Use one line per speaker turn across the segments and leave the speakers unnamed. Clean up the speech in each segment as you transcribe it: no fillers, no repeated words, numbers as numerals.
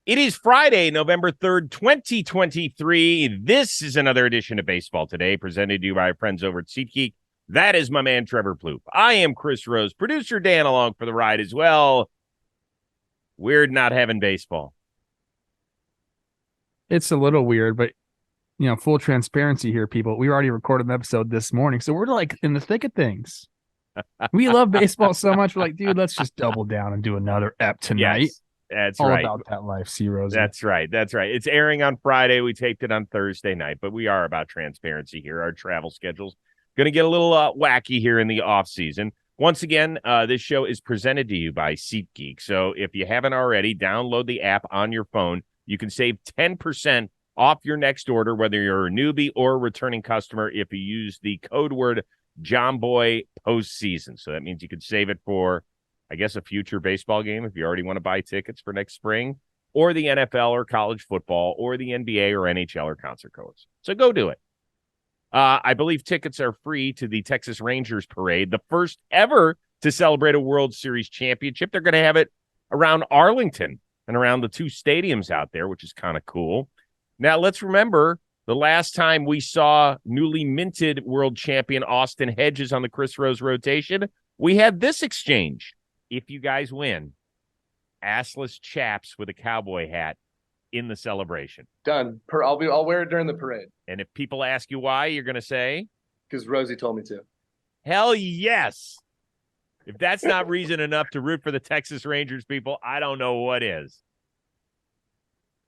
It is Friday, November 3rd, 2023. This is another edition of Baseball Today, presented to you by our friends over at SeatGeek. That is my man, Trevor Plouffe. I am Chris Rose, producer Dan along for the ride as well. Weird not having baseball.
It's a little weird, but, full transparency here, people. We already recorded an episode this morning, so we're like in the thick of things. We love baseball so much. We're like, dude, let's just double down and do another ep tonight.
Yes, that's
All
right.
about that life, C. Rosie.
That's right. It's airing on Friday. We taped it on Thursday night, but we are about transparency here. Our travel schedule's going to get a little wacky here in the offseason. Once again, this show is presented to you by SeatGeek. So if you haven't already, download the app on your phone. You can save 10% off your next order, whether you're a newbie or a returning customer, if you use the code word JOHNBOY postseason. So that means you could save it for, I guess, a future baseball game if you already want to buy tickets for next spring, or the NFL or college football or the NBA or NHL or concert goers. So go do it. I believe tickets are free to the Texas Rangers parade, the first ever to celebrate a World Series championship. They're going to have it around Arlington and around the two stadiums out there, which is kind of cool. Now, let's remember the last time we saw newly minted world champion Austin Hedges on the Chris Rose rotation, we had this exchange. If you guys win, assless chaps with a cowboy hat in the celebration.
Done. I'll wear it during the parade.
And if people ask you why, you're going to say?
Because Rosie told me to.
Hell yes. If that's not reason enough to root for the Texas Rangers, people, I don't know what is.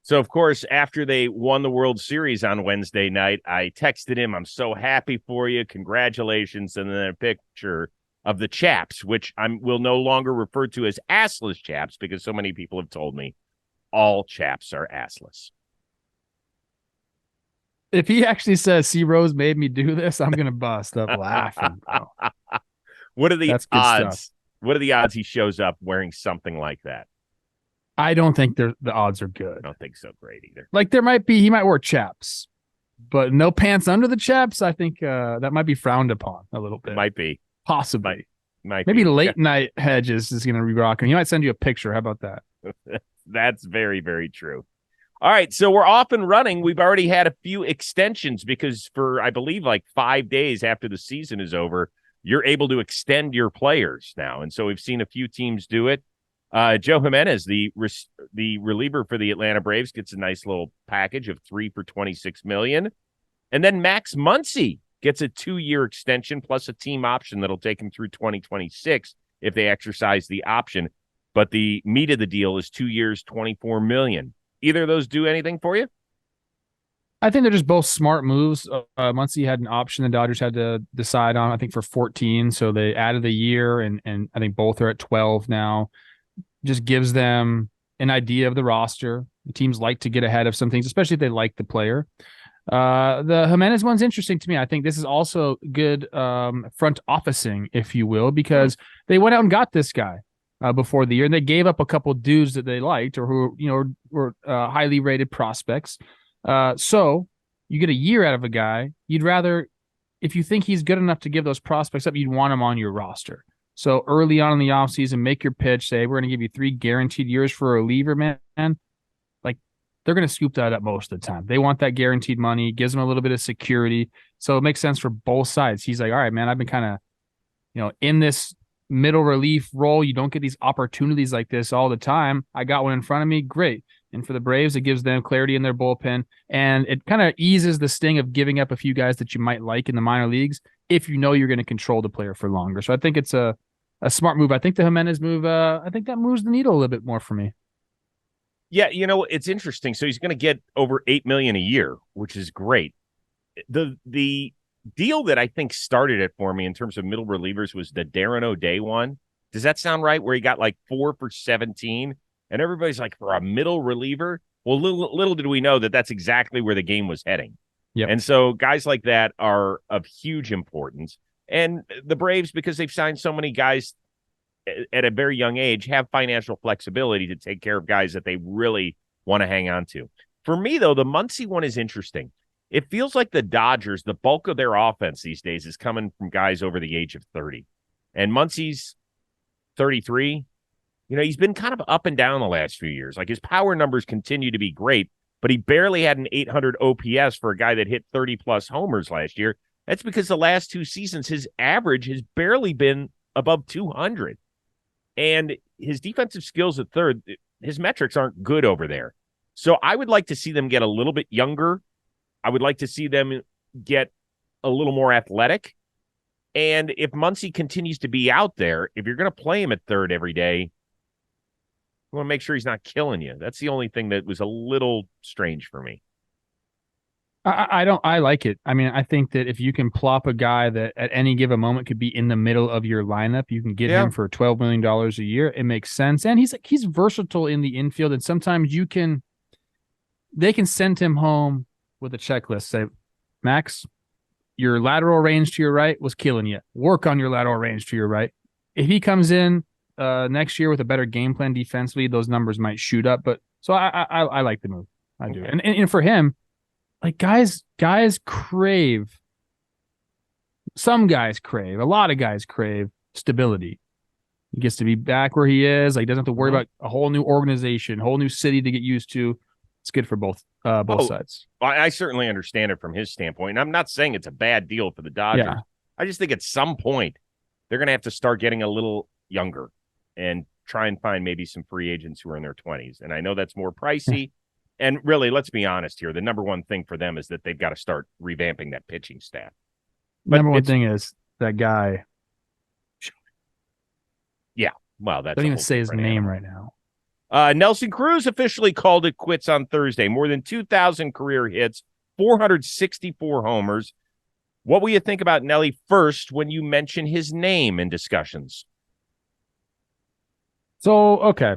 So, of course, after they won the World Series on Wednesday night, I texted him, I'm so happy for you. Congratulations. And then a picture of the chaps, which I will no longer refer to as assless chaps because so many people have told me all chaps are assless.
If he actually says C. Rose made me do this, I'm going to bust up laughing, bro.
What are the
That's good
odds?
stuff.
What are the odds he shows up wearing something like that?
I don't think the odds are good.
I don't think so great either.
Like he might wear chaps, but no pants under the chaps. I think that might be frowned upon a little bit.
Might be.
Possibly.
Might
Maybe
be.
late night Hedges is going to be rocking. He might send you a picture. How about that?
That's very, very true. All right, so we're off and running. We've already had a few extensions because for, I believe, like 5 days after the season is over, you're able to extend your players now. And so we've seen a few teams do it. Joe Jimenez, the reliever for the Atlanta Braves, gets a nice little package of 3 for $26 million. And then Max Muncy gets a 2-year extension plus a team option that'll take him through 2026 if they exercise the option. But the meat of the deal is 2 years, $24 million. Either of those do anything for you?
I think they're just both smart moves. Muncy had an option the Dodgers had to decide on, I think, for 14. So they added a year, and I think both are at 12 now. Just gives them an idea of the roster. The teams like to get ahead of some things, especially if they like the player. The Jimenez one's interesting to me. I think this is also good front officing, if you will, because they went out and got this guy before the year, and they gave up a couple dudes that they liked or who were highly rated prospects. So you get a year out of a guy. You'd rather, if you think he's good enough to give those prospects up, you'd want him on your roster. So early on in the offseason, make your pitch, say, we're going to give you 3 guaranteed years for a reliever, man. Like, they're going to scoop that up most of the time. They want that guaranteed money, gives them a little bit of security. So it makes sense for both sides. He's like, all right, man, I've been kind of, in this middle relief role. You don't get these opportunities like this all the time. I got one in front of me. Great. And for the Braves, it gives them clarity in their bullpen. And it kind of eases the sting of giving up a few guys that you might like in the minor leagues if you know you're going to control the player for longer. So I think it's a smart move. I think the Jimenez move, I think that moves the needle a little bit more for me.
Yeah, it's interesting. So he's going to get over $8 million a year, which is great. The deal that I think started it for me in terms of middle relievers was the Darren O'Day one. Does that sound right? Where he got like 4 for 17, and everybody's like, for a middle reliever? Well, little did we know that that's exactly where the game was heading.
Yep.
And so guys like that are of huge importance. And the Braves, because they've signed so many guys at a very young age, have financial flexibility to take care of guys that they really want to hang on to. For me, though, the Muncy one is interesting. It feels like the Dodgers, the bulk of their offense these days is coming from guys over the age of 30. And Muncy's 33. He's been kind of up and down the last few years. Like his power numbers continue to be great, but he barely had an 800 OPS for a guy that hit 30-plus homers last year. That's because the last 2 seasons, his average has barely been above 200. And his defensive skills at third, his metrics aren't good over there. So I would like to see them get a little bit younger. I would like to see them get a little more athletic. And if Muncy continues to be out there, if you're going to play him at third every day, you want to make sure he's not killing you. That's the only thing that was a little strange for me.
I like it. I mean, I think that if you can plop a guy that at any given moment could be in the middle of your lineup, you can get him for $12 million a year. It makes sense. And he's versatile in the infield. And sometimes they can send him home with a checklist. Say, Max, your lateral range to your right was killing you. Work on your lateral range to your right. If he comes in next year with a better game plan defensively, those numbers might shoot up. But so I like the move. I do. And for him, like guys crave. Some guys crave. A lot of guys crave stability. He gets to be back where he is. Like he doesn't have to worry about a whole new organization, whole new city to get used to. It's good for both sides.
I certainly understand it from his standpoint. And I'm not saying it's a bad deal for the Dodgers.
Yeah.
I just think at some point they're going to have to start getting a little younger and try and find maybe some free agents who are in their 20s. And I know that's more pricey. And really, let's be honest here. The number one thing for them is that they've got to start revamping that pitching staff. But
number one thing is that guy.
Yeah. Well, that's
don't even say his name right now.
Nelson Cruz officially called it quits on Thursday. More than 2,000 career hits, 464 homers. What will you think about Nelly first when you mention his name in discussions?
So, okay.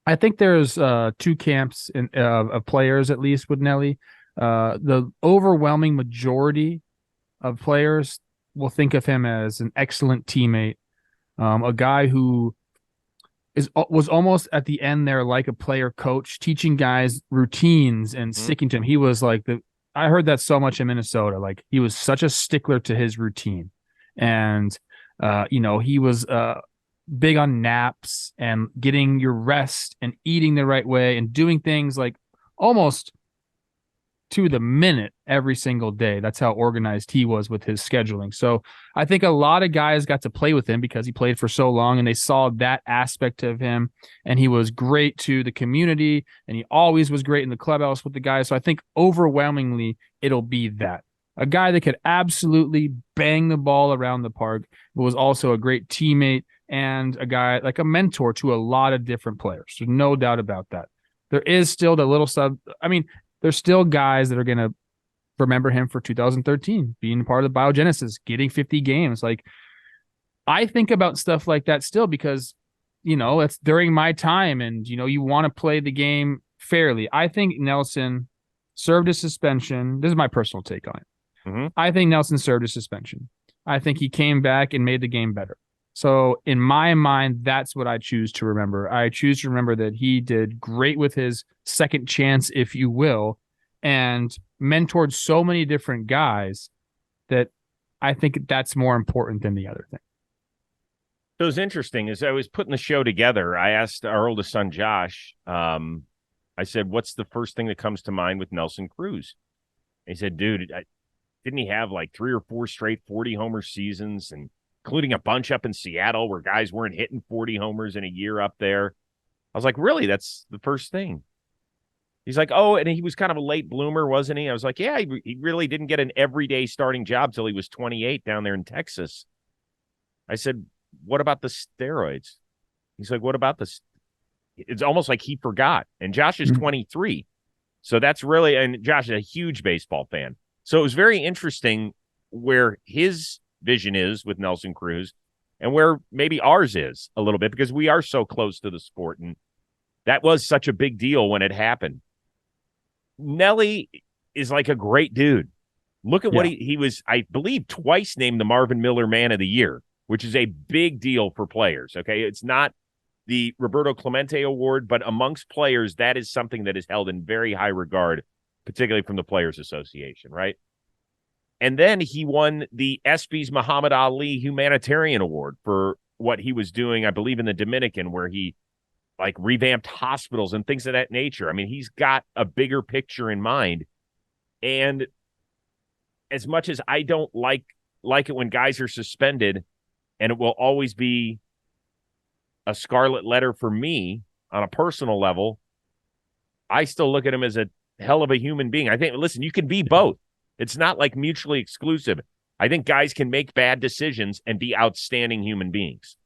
I think there's 2 camps of players, at least, with Nelly. The overwhelming majority of players will think of him as an excellent teammate, a guy who was almost at the end there like a player coach, teaching guys routines and sticking to him. He was like I heard that so much in Minnesota. Like he was such a stickler to his routine, and he was big on naps and getting your rest and eating the right way and doing things like almost to the minute every single day. That's how organized he was with his scheduling. So I think a lot of guys got to play with him because he played for so long and they saw that aspect of him, and he was great to the community and he always was great in the clubhouse with the guys. So I think overwhelmingly it'll be that. A guy that could absolutely bang the ball around the park, but was also a great teammate and a guy like a mentor to a lot of different players. There's no doubt about that. There is still the little sub. I mean, there's still guys that are going to remember him for 2013, being part of the biogenesis, getting 50 games. Like, I think about stuff like that still because, it's during my time and, you want to play the game fairly. I think Nelson served a suspension. This is my personal take on it.
Mm-hmm.
I think Nelson served a suspension. I think he came back and made the game better. So in my mind, that's what I choose to remember. I choose to remember that he did great with his second chance, if you will, and mentored so many different guys that I think that's more important than the other thing.
So it was interesting. As I was putting the show together, I asked our oldest son, Josh, I said, what's the first thing that comes to mind with Nelson Cruz? And he said, dude, didn't he have like 3 or 4 straight 40-homer seasons, and including a bunch up in Seattle where guys weren't hitting 40 homers in a year up there? I was like, really? That's the first thing? He's like, oh, and he was kind of a late bloomer, wasn't he? I was like, yeah, he really didn't get an everyday starting job till he was 28 down there in Texas. I said, what about the steroids? He's like, what about this? It's almost like he forgot. And Josh is 23. So that's really, and Josh is a huge baseball fan. So it was very interesting where his vision is with Nelson Cruz and where maybe ours is a little bit, because we are so close to the sport. And that was such a big deal when it happened. Nelly is like a great dude. Look at what he was, I believe, twice named the Marvin Miller Man of the Year, which is a big deal for players. Okay. It's not the Roberto Clemente Award, but amongst players, that is something that is held in very high regard, particularly from the Players Association, right? And then he won the ESPY's Muhammad Ali Humanitarian Award for what he was doing, I believe, in the Dominican, where he like revamped hospitals and things of that nature. I mean, he's got a bigger picture in mind. And as much as I don't like it when guys are suspended, and it will always be a scarlet letter for me on a personal level, I still look at him as a hell of a human being. I think, listen, you can be both. It's not like mutually exclusive. I think guys can make bad decisions and be outstanding human beings.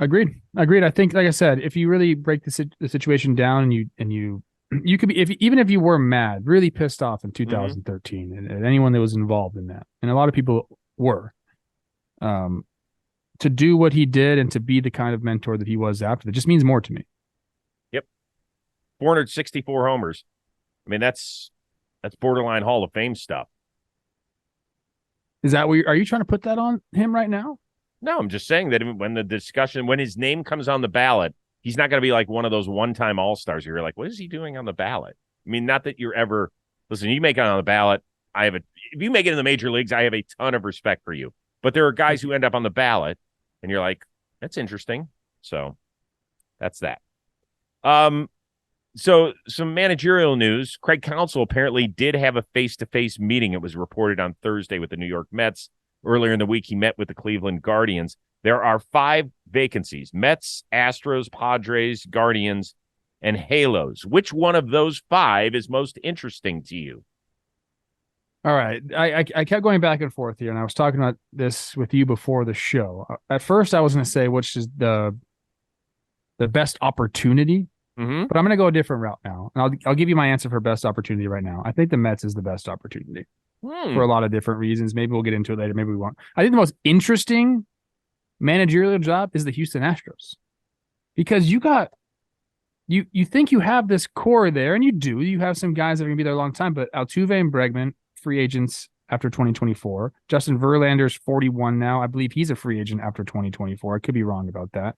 Agreed. I think, like I said, if you really break the situation down and you could be, even if you were mad, really pissed off in 2013 and anyone that was involved in that, and a lot of people were, to do what he did and to be the kind of mentor that he was after that just means more to me.
Yep. 464 homers. I mean, that's borderline Hall of Fame stuff.
Is that what are you trying to put that on him right now?
No, I'm just saying that when his name comes on the ballot, he's not going to be like one of those one-time all-stars. You're like, what is he doing on the ballot? I mean, not that you're ever, listen, you make it on the ballot. If you make it in the major leagues, I have a ton of respect for you. But there are guys who end up on the ballot and you're like, that's interesting. So that's that. So some managerial news. Craig Counsell apparently did have a face-to-face meeting. It was reported on Thursday with the New York Mets. Earlier in the week, he met with the Cleveland Guardians. There are 5 vacancies: Mets, Astros, Padres, Guardians, and Halos. Which one of those 5 is most interesting to you?
All right. I kept going back and forth here, and I was talking about this with you before the show. At first, I was going to say which is the best opportunity, but I'm going to go a different route now. And I'll give you my answer for best opportunity right now. I think the Mets is the best opportunity for a lot of different reasons. Maybe we'll get into it later. Maybe we won't. I think the most interesting managerial job is the Houston Astros, because you think you have this core there, and you do. You have some guys that are going to be there a long time, but Altuve and Bregman, free agents after 2024. Justin Verlander's 41 now. I believe he's a free agent after 2024. I could be wrong about that.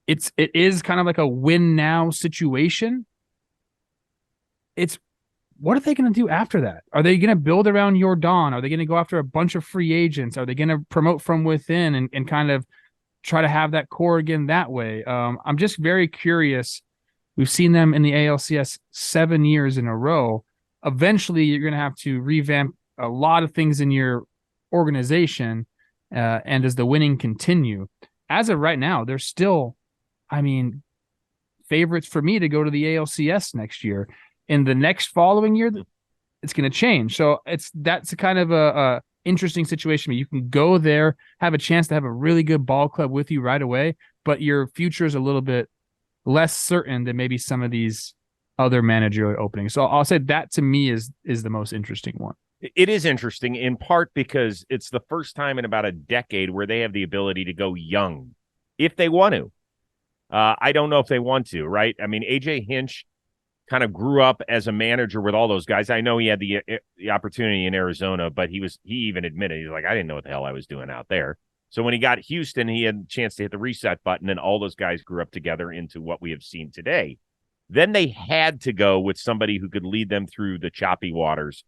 It is kind of like a win now situation. It's what are they going to do after that? Are they going to build around Yordan? Are they going to go after a bunch of free agents? Are they going to promote from within and kind of try to have that core again that way? I'm just very curious. We've seen them in the ALCS 7 years in a row. Eventually, you're going to have to revamp a lot of things in your organization. And as the winning continue, as of right now, they're still, favorites for me to go to the ALCS next year. In the next following year, it's going to change. So that's a kind of a interesting situation. You can go there, have a chance to have a really good ball club with you right away, but your future is a little bit less certain than maybe some of these other managerial openings. So I'll say that to me is the most interesting one.
It is interesting in part because it's the first time in about a decade where they have the ability to go young if they want to. I don't know if they want to, right? I mean, AJ Hinch kind of grew up as a manager with all those guys. I know he had the opportunity in Arizona, but he even admitted, he's like, I didn't know what the hell I was doing out there. So when he got Houston, he had a chance to hit the reset button, and all those guys grew up together into what we have seen today. Then they had to go with somebody who could lead them through the choppy waters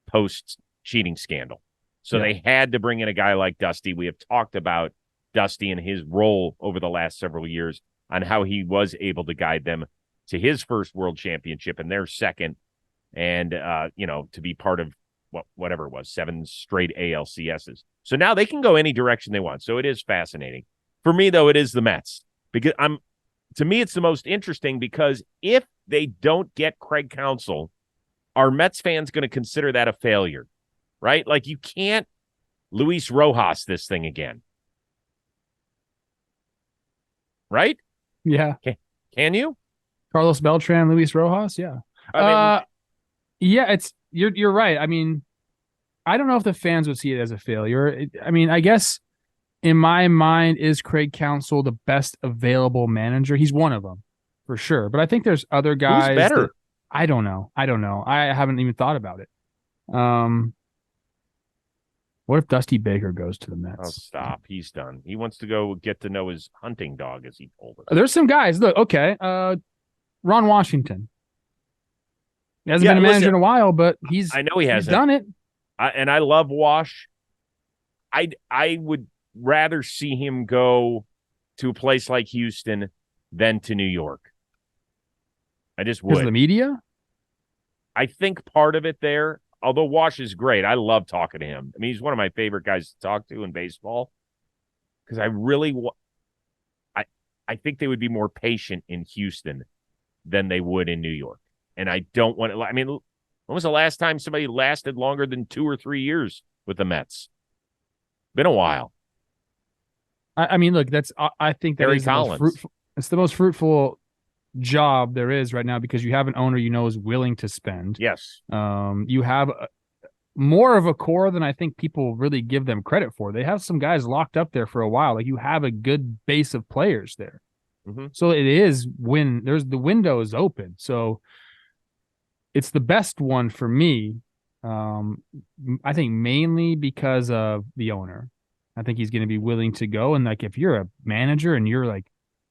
post-cheating scandal. So they had to bring in a guy like Dusty. We have talked about Dusty and his role over the last several years on how he was able to guide them to his first world championship and their second, and to be part of whatever it was, 7 straight ALCSs. So now they can go any direction they want. So it is fascinating. For me, though, it is the Mets, because to me, it's the most interesting, because if they don't get Craig Counsell, are Mets fans going to consider that a failure, right? Like, you can't Luis Rojas this thing again, right?
Yeah.
Can you?
Carlos Beltran, Luis Rojas, yeah. Yeah, you're right. I mean, I don't know if the fans would see it as a failure. I guess in my mind, is Craig Counsell the best available manager? He's one of them, for sure. But I think there's other guys.
Who's better?
I don't know. I haven't even thought about it. What if Dusty Baker goes to the Mets?
Oh, stop. He's done. He wants to go get to know his hunting dog, as he told us.
There's some guys. Look, okay. Ron Washington. He hasn't been a manager in a while, but
I know he hasn't.
He's done it.
And I love Wash. I would rather see him go to a place like Houston than to New York. I just would.
Because of the media?
I think part of it there, although Wash is great, I love talking to him. I mean, he's one of my favorite guys to talk to in baseball because I think they would be more patient in Houston than they would in New York. And I don't want to, I mean, when was the last time somebody lasted longer than 2 or 3 years with the Mets? Been a while.
I mean, look, I think that
Harry
is the most
Collins.
fruitful. It's the most fruitful job there is right now because you have an owner you know is willing to spend.
Yes.
You have more of a core than I think people really give them credit for. They have some guys locked up there for a while. Like you have a good base of players there.
Mm-hmm.
So it is when the window is open. So it's the best one for me. I think mainly because of the owner. I think he's going to be willing to go. And like if you're a manager and you're like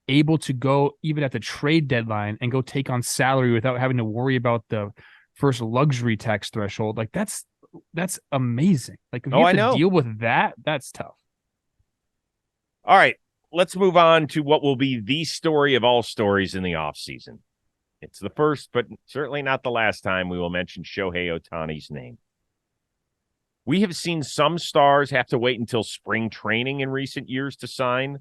able to go even at the trade deadline and go take on salary without having to worry about the first luxury tax threshold, like that's amazing. Like if you have to deal with that, that's tough.
All right, let's move on to what will be the story of all stories in the offseason. It's the first, but certainly not the last time we will mention Shohei Ohtani's name. We have seen some stars have to wait until spring training in recent years to sign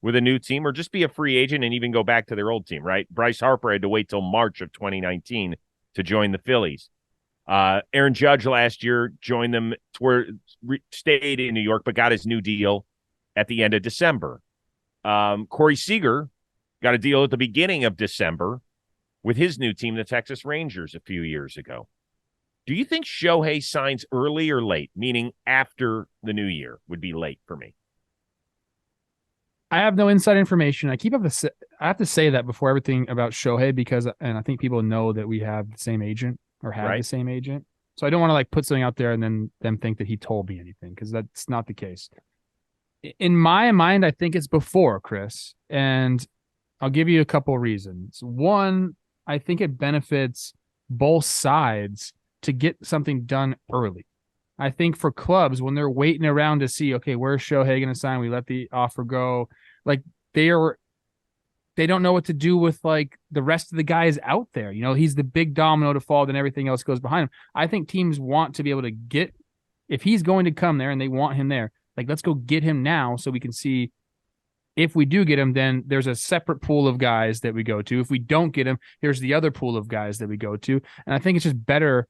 with a new team or just be a free agent and even go back to their old team, right? Bryce Harper had to wait till March of 2019 to join the Phillies. Aaron Judge last year joined them, stayed in New York, but got his new deal at the end of December. Corey Seager got a deal at the beginning of December with his new team, the Texas Rangers, a few years ago. Do you think Shohei signs early or late, meaning after the new year would be late for me?
I have no inside information. I have to say that before everything about Shohei because, and I think people know that we have the same agent or have the same agent. So I don't want to like put something out there and then them think that he told me anything because that's not the case. In my mind, I think it's before, Chris, and I'll give you a couple of reasons. One, I think it benefits both sides to get something done early. I think for clubs, when they're waiting around to see, okay, where's Shohei going to sign? We let the offer go. Like they don't know what to do with like the rest of the guys out there. You know, he's the big domino to fall, then everything else goes behind him. I think teams want to be able to get, if he's going to come there and they want him there, like let's go get him now so we can see if we do get him, then there's a separate pool of guys that we go to. If we don't get him, here's the other pool of guys that we go to. And I think it's just better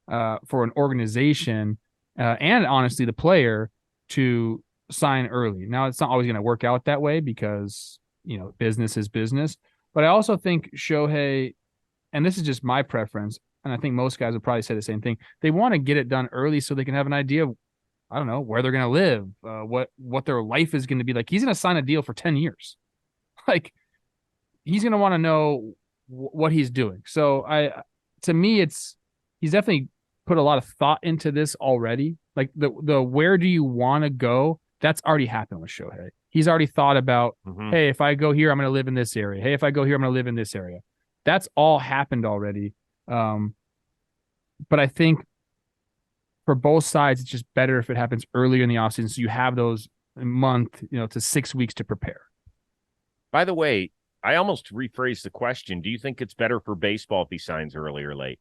for an organization and honestly the player to sign early. Now, it's not always going to work out that way because, you know, business is business. But I also think Shohei, and this is just my preference, and I think most guys would probably say the same thing, they want to get it done early so they can have an idea of, I don't know, where they're going to live, what their life is going to be like. He's going to sign a deal for 10 years. Like, he's going to want to know what he's doing. So, to me, he's definitely put a lot of thought into this already. Like, the where do you want to go? That's already happened with Shohei. He's already thought about, hey, if I go here, I'm going to live in this area. Hey, if I go here, I'm going to live in this area. That's all happened already. But I think for both sides, it's just better if it happens earlier in the offseason. So you have those month, to 6 weeks to prepare. By the way,
I almost rephrased the question. Do you think it's better for baseball if he signs early or late?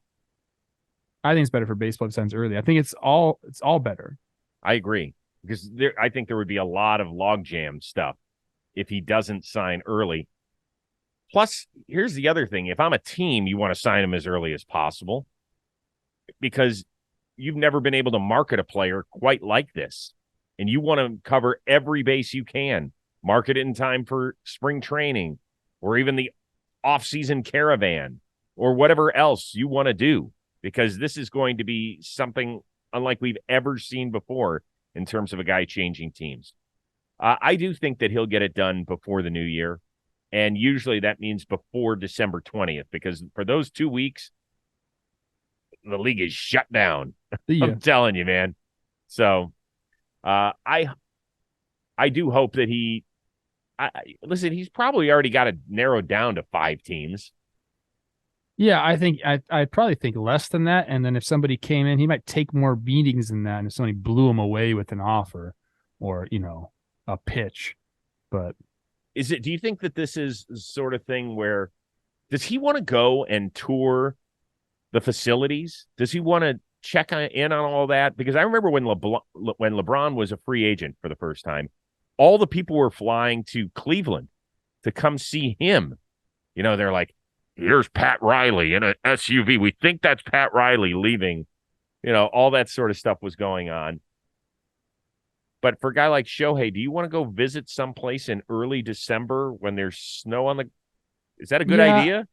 I think it's better for baseball if he signs early. I think it's all better.
I agree. Because I think there would be a lot of logjam stuff if he doesn't sign early. Plus, here's the other thing. If I'm a team, you want to sign him as early as possible because you've never been able to market a player quite like this. And you want to cover every base you can. Market it in time for spring training or even the offseason caravan or whatever else you want to do because this is going to be something unlike we've ever seen before in terms of a guy changing teams. I do think that he'll get it done before the new year. And usually that means before December 20th, because for those 2 weeks, the league is shut down. I'm telling you, man. So I do hope that listen, he's probably already got it narrowed down to 5 teams.
Yeah, I think I'd probably think less than that. And then if somebody came in, he might take more meetings than that. And if somebody blew him away with an offer or, a pitch. But
Do you think that this is the sort of thing where does he want to go and tour the facilities? Does he want to check in on all that? Because I remember when LeBron was a free agent for the first time, all the people were flying to Cleveland to come see him. You know, they're like, here's Pat Riley in an SUV. We think that's Pat Riley leaving. You know, all that sort of stuff was going on. But for a guy like Shohei, do you want to go visit someplace in early December when there's snow on the – is that a good idea?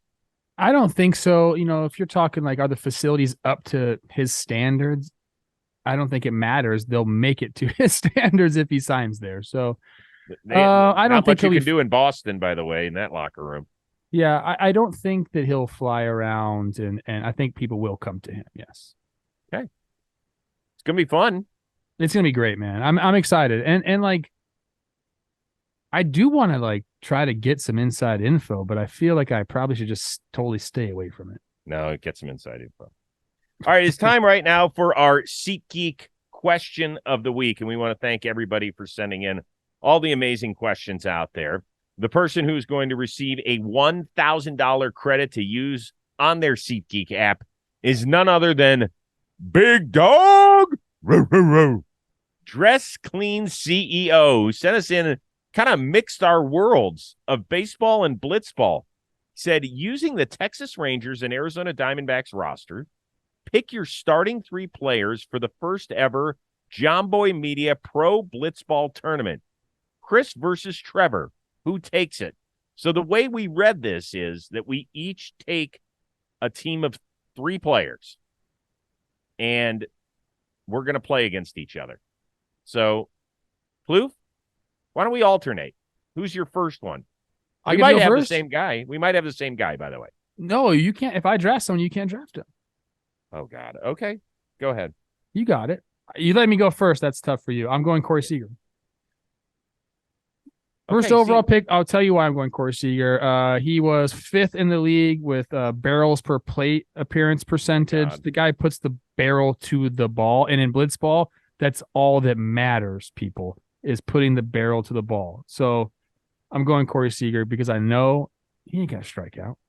I don't think so. You know, if you're talking like, are the facilities up to his standards? I don't think it matters. They'll make it to his standards if he signs there. So I don't think
you can do in Boston, by the way, in that locker room.
Yeah, I don't think that he'll fly around, and I think people will come to him. Yes.
Okay. It's gonna be fun.
It's gonna be great, man. I'm excited, and like, I do want to like try to get some inside info, but I feel like I probably should just totally stay away from it.
No, get some inside info. All right, it's time right now for our SeatGeek question of the week, and we want to thank everybody for sending in all the amazing questions out there. The person who's going to receive a $1,000 credit to use on their SeatGeek app is none other than Big Dog Dress Clean CEO, who sent us in, kind of mixed our worlds of baseball and blitzball. Said, using the Texas Rangers and Arizona Diamondbacks roster, pick your starting 3 players for the first ever John Boy Media Pro Blitzball Tournament. Chris versus Trevor. Who takes it? So the way we read this is that we each take a team of 3 players, and we're going to play against each other. So, Plouffe, why don't we alternate? Who's your first one? We might have the same guy. We might have the same guy, by the way.
No, you can't. If I draft someone, you can't draft him.
Oh, God. Okay. Go ahead.
You got it. You let me go first. That's tough for you. I'm going Corey Seager. First overall pick, I'll tell you why I'm going Corey Seager. He was 5th in the league with barrels per plate appearance percentage. The guy puts the barrel to the ball, and in blitzball, that's all that matters, people, is putting the barrel to the ball. So I'm going Corey Seager because I know he ain't got to strike out.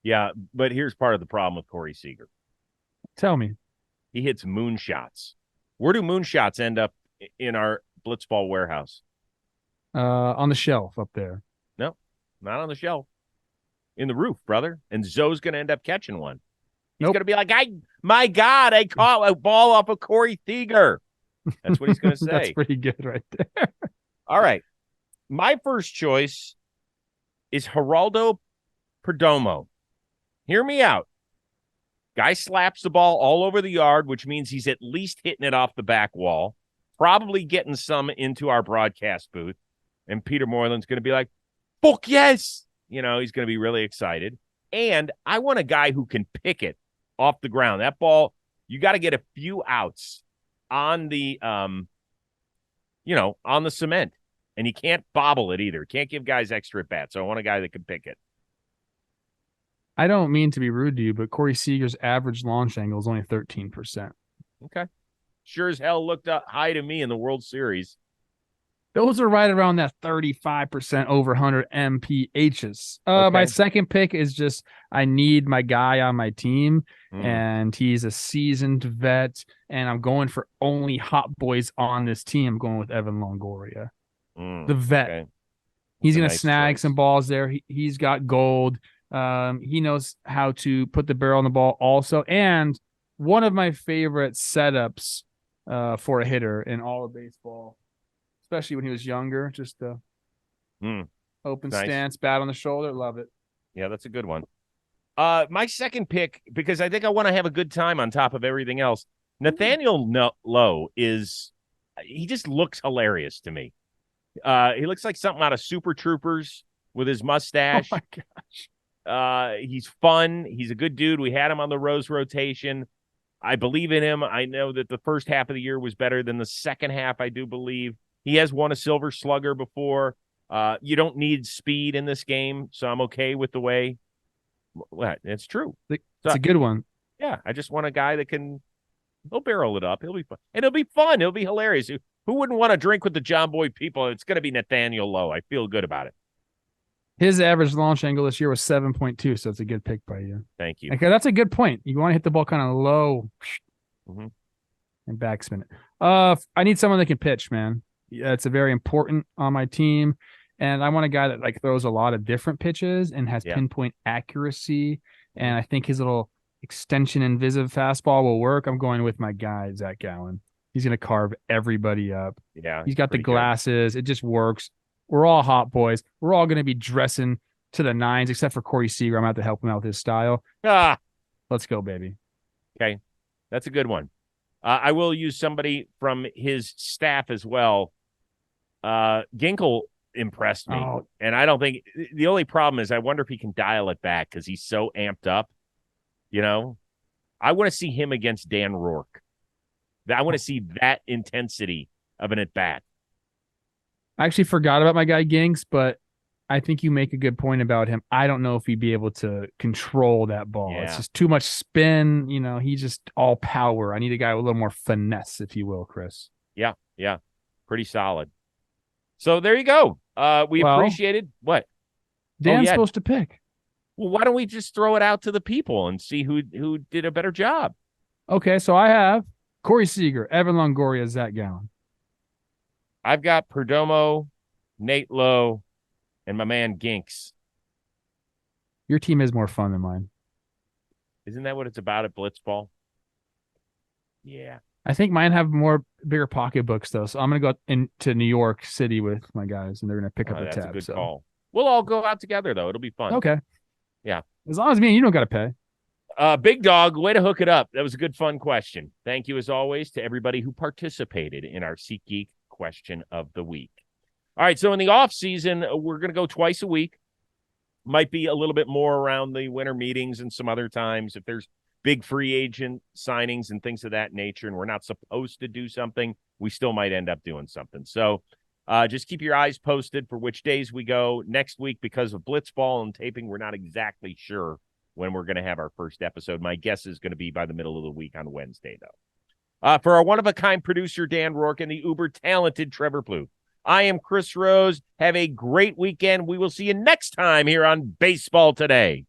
Yeah, but here's part of the problem with Corey Seager.
Tell me.
He hits moonshots. Where do moonshots end up in our blitzball warehouse?
On the shelf up there.
No, not on the shelf. In the roof, brother. And Zoe's going to end up catching one. He's going to be like, my God, I caught a ball off of Corey Seager. That's what he's going to say.
That's pretty good right there.
All right. My first choice is Geraldo Perdomo. Hear me out. Guy slaps the ball all over the yard, which means he's at least hitting it off the back wall, probably getting some into our broadcast booth. And Peter Moylan's going to be like, fuck yes. You know, he's going to be really excited. And I want a guy who can pick it off the ground. That ball, you got to get a few outs on the, on the cement. And he can't bobble it either. Can't give guys extra at bats. So I want a guy that can pick it.
I don't mean to be rude to you, but Corey Seager's average launch angle is only 13%.
Okay. Sure as hell looked up high to me in the World Series.
Those are right around that 35% over 100 MPHs.
Okay.
My second pick is just I need my guy on my team, and he's a seasoned vet, and I'm going for only hot boys on this team. I'm going with Evan Longoria, the vet. Okay. He's going to snag some balls there. He's got gold. He knows how to put the barrel on the ball also, and one of my favorite setups for a hitter in all of baseball, especially when he was younger, just the open stance, bat on the shoulder. Love it.
Yeah, that's a good one. My second pick, because I think I want to have a good time on top of everything else, Nathaniel Lowe he just looks hilarious to me. He looks like something out of Super Troopers with his mustache.
Oh, my gosh.
He's fun. He's a good dude. We had him on the Rose rotation. I believe in him. I know that the first half of the year was better than the second half, I do believe. He has won a Silver Slugger before. You don't need speed in this game, so I'm okay with the way. Well, it's true.
It's a good one.
Yeah, I just want a guy that he'll barrel it up. He'll be fun. And it'll be fun. It'll be hilarious. Who Who wouldn't want to drink with the John Boy people? It's going to be Nathaniel Lowe. I feel good about it.
His average launch angle this year was 7.2, so it's a good pick by you.
Thank you.
Okay, that's a good point. You want to hit the ball kind of low and backspin it. I need someone that can pitch, man. Yeah, it's a very important on my team. And I want a guy that like throws a lot of different pitches and has pinpoint accuracy. And I think his little extension and visive fastball will work. I'm going with my guy, Zach Gallen. He's going to carve everybody up.
Yeah.
He's got the glasses. It just works. We're all hot boys. We're all going to be dressing to the nines, except for Corey Seager. I'm going to have to help him out with his style. Let's go, baby.
Okay. That's a good one. I will use somebody from his staff as well. Ginkle impressed me. And I don't think the only problem is I wonder if he can dial it back because he's so amped up. You know, I want to see him against Dan Rourke. I want to see that intensity of an at-bat.
I actually forgot about my guy Ginks, but I think you make a good point about him. I don't know if he'd be able to control that ball.
Yeah.
It's just too much spin. You know, he's just all power. I need a guy with a little more finesse, if you will, Chris.
Yeah. Pretty solid. So there you go. We appreciated what?
Dan's supposed to pick.
Well, why don't we just throw it out to the people and see who did a better job?
Okay, so I have Corey Seager, Evan Longoria, Zach Gallen.
I've got Perdomo, Nate Lowe, and my man Ginks.
Your team is more fun than mine.
Isn't that what it's about at Blitzball? Yeah.
I think mine have bigger pocketbooks, though. So I'm going to go into New York City with my guys, and they're going to pick up the tab.
That's a good call. We'll all go out together, though. It'll be fun.
Okay.
Yeah.
As long as me and you don't got to pay.
Big Dog, way to hook it up. That was a good, fun question. Thank you, as always, to everybody who participated in our SeatGeek question of the week. All right, so in the offseason, we're going to go twice a week. Might be a little bit more around the winter meetings and some other times if there's big free agent signings and things of that nature, and we're not supposed to do something, we still might end up doing something. So just keep your eyes posted for which days we go. Next week, because of Blitzball and taping, we're not exactly sure when we're going to have our first episode. My guess is going to be by the middle of the week on Wednesday, though. For our one-of-a-kind producer, Dan Rourke, and the uber-talented Trevor Plouffe, I am Chris Rose. Have a great weekend. We will see you next time here on Baseball Today.